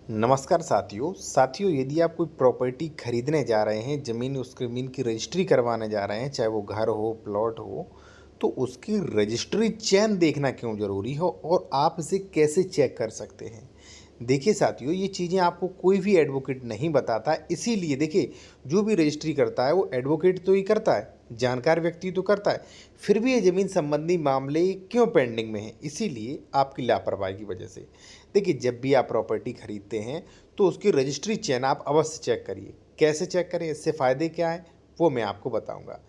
नमस्कार साथियों यदि आप कोई प्रॉपर्टी खरीदने जा रहे हैं, ज़मीन उस ज़मीन की रजिस्ट्री करवाने जा रहे हैं, चाहे वो घर हो, प्लॉट हो, तो उसकी रजिस्ट्री चेन देखना क्यों ज़रूरी हो और आप इसे कैसे चेक कर सकते हैं। देखिए साथियों, ये चीज़ें आपको कोई भी एडवोकेट नहीं बताता, इसीलिए देखिए जो भी रजिस्ट्री करता है वो एडवोकेट तो ही करता है, जानकार व्यक्ति तो करता है, फिर भी ये ज़मीन संबंधी मामले क्यों पेंडिंग में हैं, इसीलिए आपकी लापरवाही की वजह से। देखिए जब भी आप प्रॉपर्टी खरीदते हैं तो उसकी रजिस्ट्री चेन आप अवश्य चेक करिए। कैसे चेक करें, इससे फ़ायदे क्या हैं, वो मैं आपको बताऊंगा।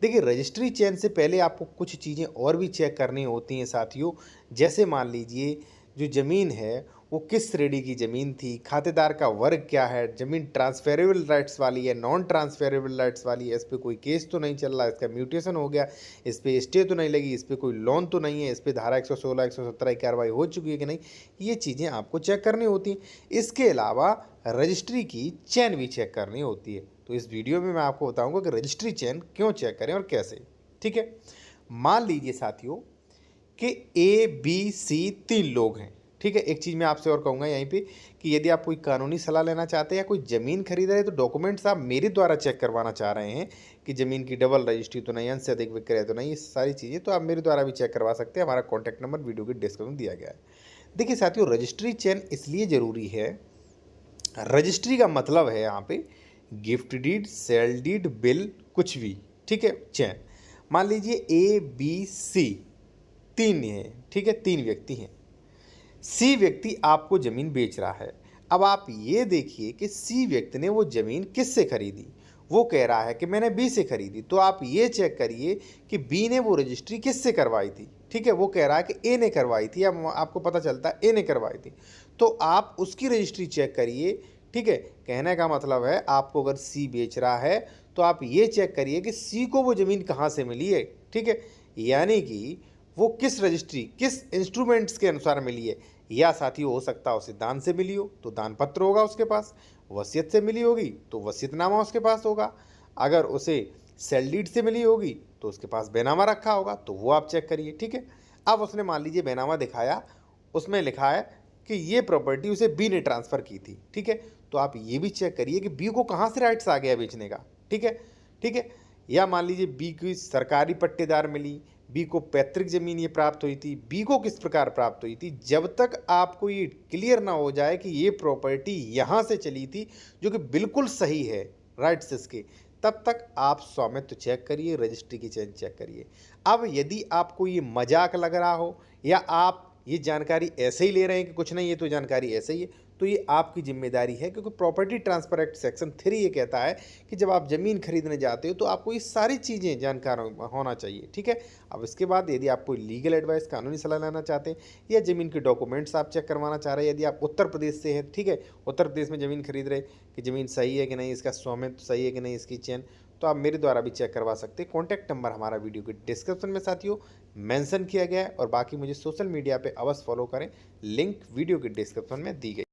देखिए रजिस्ट्री चेन से पहले आपको कुछ चीज़ें और भी चेक करनी होती हैं साथियों। जैसे मान लीजिए जो ज़मीन है वो किस श्रेणी की ज़मीन थी, खातेदार का वर्ग क्या है, ज़मीन ट्रांसफेरेबल राइट्स वाली है, नॉन ट्रांसफेरेबल राइट्स वाली है, इस पर कोई केस तो नहीं चल रहा, इसका म्यूटेशन हो गया, इस पर स्टे तो नहीं लगी, इस पर कोई लोन तो नहीं है, इस पर धारा 116 117 की कार्रवाई हो चुकी है कि नहीं, ये चीज़ें आपको चेक करनी होती हैं। इसके अलावा रजिस्ट्री की चेन भी चेक करनी होती है। तो इस वीडियो में मैं आपको बताऊंगा कि रजिस्ट्री चेन क्यों चेक करें और कैसे। ठीक है, मान लीजिए साथियों कि ए बी सी तीन लोग हैं। ठीक है, एक चीज़ मैं आपसे और कहूँगा यहीं पे कि यदि आप कोई कानूनी सलाह लेना चाहते हैं या कोई ज़मीन खरीद रहे हैं तो डॉक्यूमेंट्स आप मेरे द्वारा चेक करवाना चाह रहे हैं कि ज़मीन की डबल रजिस्ट्री तो नहीं, अंश से अधिक विक्रय तो नहीं, ये सारी चीज़ें तो आप मेरे द्वारा भी चेक करवा सकते हैं। हमारा कॉन्टैक्ट नंबर वीडियो के डिस्क्रिप्शन में दिया गया है। देखिए साथियों, रजिस्ट्री चेन इसलिए ज़रूरी है, रजिस्ट्री का मतलब है यहाँ पे gift deed, sale deed, bill, कुछ भी। ठीक है, चेन मान लीजिए ए बी सी तीन हैं। ठीक है, तीन व्यक्ति हैं। सी व्यक्ति आपको ज़मीन बेच रहा है। अब आप ये देखिए कि सी व्यक्ति ने वो ज़मीन किससे खरीदी। वो कह रहा है कि मैंने बी से खरीदी, तो आप ये चेक करिए कि बी ने वो रजिस्ट्री किससे करवाई थी। ठीक है, वो कह रहा है कि ए ने करवाई थी, अब आपको पता चलता है ए ने करवाई थी, तो आप उसकी रजिस्ट्री चेक करिए। ठीक है, कहने का मतलब है आपको अगर सी बेच रहा है तो आप ये चेक करिए कि सी को वो ज़मीन कहाँ से मिली है। ठीक है, यानी कि वो किस रजिस्ट्री, किस इंस्ट्रूमेंट्स के अनुसार मिली है। या साथियों हो सकता है उसे दान से मिली हो तो दान पत्र होगा उसके पास, वसीयत से मिली होगी तो वसीयतनामा उसके पास होगा, अगर उसे सेल डीड से मिली होगी तो उसके पास बेनामा रखा होगा, तो वो आप चेक करिए। ठीक है, अब उसने मान लीजिए बेनामा दिखाया, उसमें लिखा है कि ये प्रॉपर्टी उसे बी ने ट्रांसफ़र की थी। ठीक है, तो आप ये भी चेक करिए कि बी को कहाँ से राइट्स आ गया बेचने का। ठीक है, ठीक है, या मान लीजिए बी की सरकारी पट्टेदार मिली, बी को पैतृक जमीन ये प्राप्त हुई थी, बी को किस प्रकार प्राप्त हुई थी। जब तक आपको ये क्लियर ना हो जाए कि ये प्रॉपर्टी यहाँ से चली थी, जो कि बिल्कुल सही है राइट्स इसके, तब तक आप स्वामित्व चेक करिए, रजिस्ट्री की चेन चेक करिए। अब यदि आपको ये मजाक लग रहा हो या आप ये जानकारी ऐसे ही ले रहे हैं कि कुछ नहीं, ये तो जानकारी ऐसे ही है, तो ये आपकी जिम्मेदारी है, क्योंकि प्रॉपर्टी ट्रांसफर एक्ट सेक्शन 3 ये कहता है कि जब आप ज़मीन खरीदने जाते हो तो आपको ये सारी चीज़ें जानकार होना चाहिए। ठीक है, अब इसके बाद यदि आप कोई लीगल एडवाइस, कानूनी सलाह लेना चाहते हैं या ज़मीन के डॉक्यूमेंट्स आप चेक करवाना चाह रहे हैं, यदि आप उत्तर प्रदेश से हैं, ठीक है, उत्तर प्रदेश में ज़मीन खरीद रहे कि ज़मीन सही है कि नहीं, इसका स्वामित्व सही है कि नहीं, इसकी चेन, तो आप मेरे द्वारा भी चेक करवा सकते हैं। कॉन्टैक्ट नंबर हमारा वीडियो के डिस्क्रिप्शन में साथियों मेंशन किया गया है, और बाकी मुझे सोशल मीडिया पे अवश्य फॉलो करें, लिंक वीडियो के डिस्क्रिप्शन में दी गई।